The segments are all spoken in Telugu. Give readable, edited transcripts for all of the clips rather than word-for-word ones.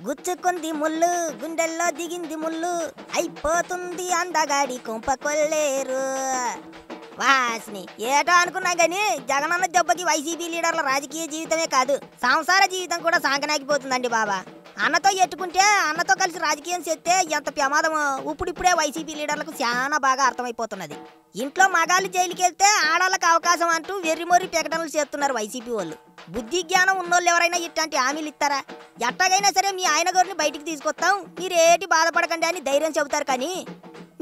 గుచ్చుకుంది ముళ్ళు గుండెల్లో దిగింది ముళ్ళు అయిపోతుంది అందగాడి కుంప కొల్లేరు వాసిని ఏటో అనుకున్నా గానీ జగనన్న దెబ్బకి వైసీపీ లీడర్ల రాజకీయ జీవితమే కాదు సంసార జీవితం కూడా సాంకనాకిపోతుందండి బాబా. అన్నతో ఎట్టుకుంటే అన్నతో కలిసి రాజకీయం చేస్తే ఎంత ప్రమాదమో ఇప్పుడిప్పుడే వైసీపీ లీడర్లకు చాలా బాగా అర్థమైపోతున్నది. ఇంట్లో మగాళ్ళు జైలుకి వెళ్తే ఆడాళ్ళకు అవకాశం అంటూ వెర్రిమొర్రి ప్రకటనలు చేస్తున్నారు వైసీపీ వాళ్ళు. బుద్ధి జ్ఞానం ఉన్నోళ్ళు ఎవరైనా ఇట్లాంటి హామీలు ఇస్తారా? ఎట్టగైనా సరే మీ ఆయన గారిని బయటికి తీసుకొస్తాం, మీరేటి బాధపడకండి అని ధైర్యం చెబుతారు. కానీ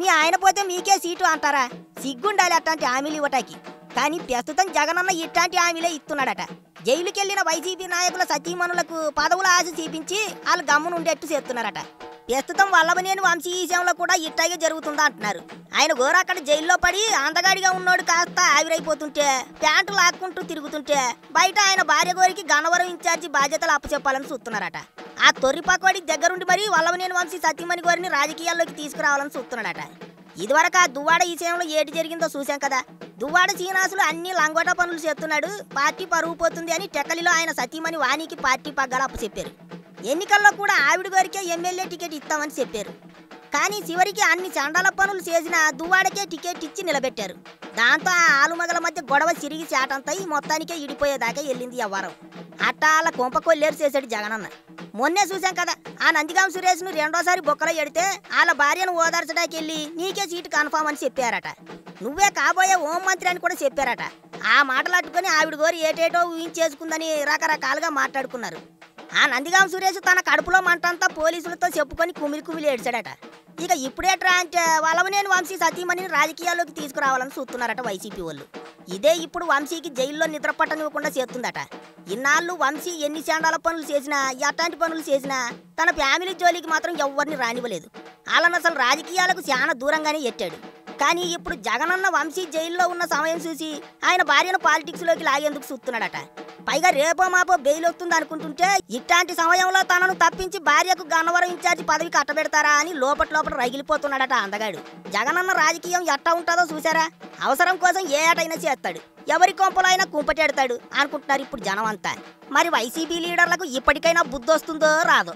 మీ ఆయన పోతే మీకే సీటు అంటారా? సిగ్గుండాలి అట్లాంటి హామీలు ఇవ్వటానికి. కానీ ప్రస్తుతం జగనన్న ఇట్లాంటి హామీలే ఇస్తున్నాడట. జైలుకెళ్లిన వైసీపీ నాయకుల సతీమణులకు పదవుల ఆశ చూపించి వాళ్ళు గమ్మునుండేట్టు చేస్తున్నారట. ప్రస్తుతం వల్లభనేని వంశీ విషయంలో కూడా ఇట్టాగే జరుగుతుందా అంటున్నారు. ఆయన గోర అక్కడ జైల్లో పడి అందగాడిగా ఉన్నోడు కాస్త ఆవిరైపోతుంటే ప్యాంటు లాక్కుంటూ తిరుగుతుంటే బయట ఆయన భార్య గోరికి గన్నవరం ఇన్ఛార్జి బాధ్యతలు అప్పచెప్పాలని చూస్తున్నారట. ఆ తొర్రిపాకోడి దగ్గరుండి మరి వల్లభనేని వంశీ సతీమణి గోరిని రాజకీయాల్లోకి తీసుకురావాలని చూస్తున్నాడట. ఇదివరకు ఆ దువ్వాడ విషయంలో ఏటి జరిగిందో చూశాం కదా. దువ్వాడ శ్రీనివాసులు అన్ని లంగోట పనులు చేస్తున్నాడు, పార్టీ పరువు పోతుంది అని టెక్కలిలో ఆయన సతీమణి వాణికి పార్టీ పగ్గాలు అప్పచెప్పారు. ఎన్నికల్లో కూడా ఆవిడ గారికే ఎమ్మెల్యే టికెట్ ఇస్తామని చెప్పారు. కానీ చివరికి అన్ని చండాల పనులు చేసిన దువ్వాడకే టికెట్ ఇచ్చి నిలబెట్టారు. దాంతో ఆ ఆలుమగల మధ్య గొడవ సిరిగి చాటంతాయి మొత్తానికే ఇడిపోయేదాకా వెళ్ళింది వ్యవహారం. అట్టాల కుంపకొల్లేరు చేశాడు జగనన్న. మొన్నే చూశాం కదా, ఆ నందిగాం సురేష్ను రెండోసారి బొక్కలో ఎడితే వాళ్ళ భార్యను ఓదార్చడానికి వెళ్ళి నీకే సీటు కన్ఫామ్ అని చెప్పారట. నువ్వే కాబోయే హోంమంత్రి అని కూడా చెప్పారట. ఆ మాటలు అట్టుకొని ఆవిడ గోరి ఏటేటో ఊహించేసుకుందని రకరకాలుగా మాట్లాడుకున్నారు. ఆ నందిగాం సురేష్ తన కడుపులో మంటంతా పోలీసులతో చెప్పుకొని కుమిలి ఏడ్చాడట. ఇక ఇప్పుడేట్రా అంటే వల్లభనేని వంశీ సతీమణిని రాజకీయాల్లోకి తీసుకురావాలని చూస్తున్నారట వైసీపీ వాళ్ళు. ఇదే ఇప్పుడు వంశీకి జైల్లో నిద్ర పట్టనివ్వకుండా చేస్తుందట. ఇన్నాళ్ళు వంశీ ఎన్ని చాండాల పనులు చేసినా ఎట్లాంటి పనులు చేసినా తన ఫ్యామిలీ జోలికి మాత్రం ఎవరిని రానివ్వలేదు. వాళ్ళని అసలు రాజకీయాలకు చాలా దూరంగానే ఎట్టాడు. కానీ ఇప్పుడు జగనన్న వంశీ జైల్లో ఉన్న సమయం చూసి ఆయన భార్యను పాలిటిక్స్లోకి లాగేందుకు చూస్తున్నాడట. పైగా రేపో మాపో బెయిల్ వస్తుంది అనుకుంటుంటే ఇట్లాంటి సమయంలో తనను తప్పించి భార్యకు గన్నవరం ఇన్ఛార్జి పదవి కట్టబెడతారా అని లోపల రగిలిపోతున్నాడట అందగాడు. జగనన్న రాజకీయం ఎట్టా ఉంటుందో చూసారా? అవసరం కోసం ఏ ఆటైనా చేస్తాడు, ఎవరి కొంపలో అయినా కుంపటెడతాడు అనుకుంటున్నారు ఇప్పుడు జనం అంతా. మరి వైసీపీ లీడర్లకు ఇప్పటికైనా బుద్ధి వస్తుందో రాదో.